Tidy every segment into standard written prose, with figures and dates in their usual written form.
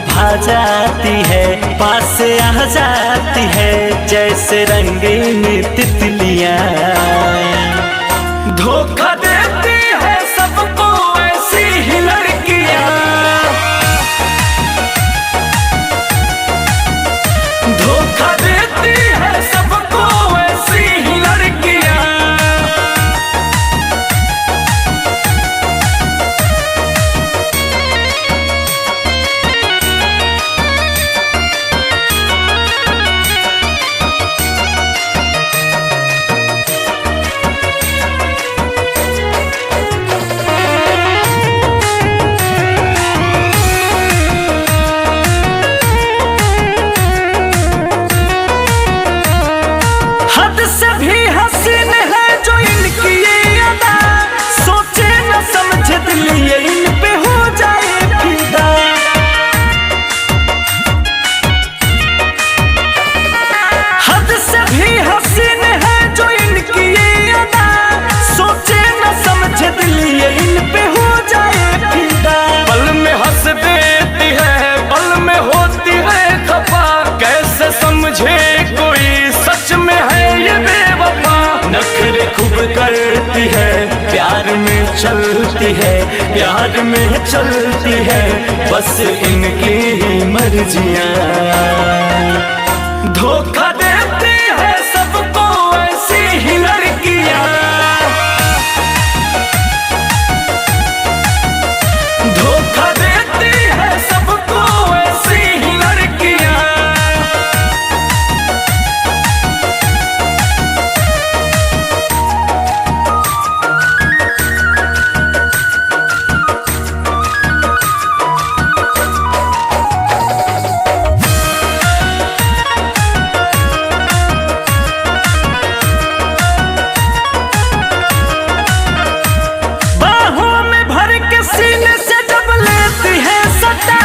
भा जाती है, पास आ जाती है जैसे रंगीन तितलियां। धोखा देती है सबको ऐसी ही लड़कियां, धोखा देती है सबको ऐसी ही लड़कियां। हद से भी हसीन है जो इनकी ये अदा, सोचे न समझे दिल ये इन पे हो जाए फिदा। हद से भी हसीन है जो इनकी ये अदा, सोचे न समझे दिल ये इन पे हो जाए फिदा। पल में हंस देती है, पल में होती है खफा, कैसे समझे कोई सच में है ये बेवफा। नखरे खूब करती है, प्यार में चलती है, प्यार में चलती है बस इनकी ही मर्जियां। धोखा देती है सबको ऐसी ही लड़कियां, धोखा देती है सबको ऐसी ही लड़कियां। बाहों में भर के सीने से जब लेती है सटा,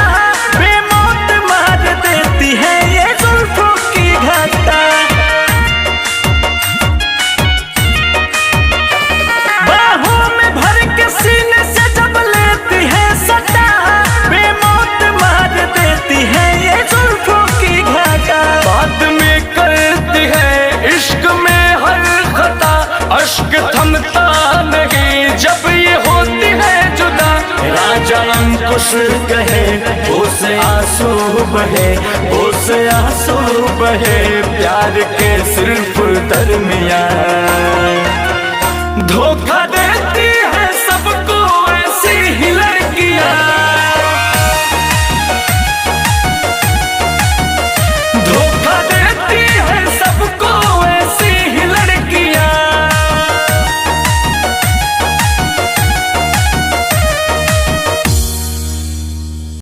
बेमौत मार देती है ये जुल्फों की घटा। बाहों में भर के सीने से जब लेती है सटा, बेमौत मार देती है ये जुल्फों की घटा। बाद में करती है इश्क में हर खता, अश्क थमता नहीं जब ये होती है जुदा। राजा अंकुश कहे उसे आंसू बहे, उसे आंसू बहे प्यार के सिर्फ दरमियां। धोखा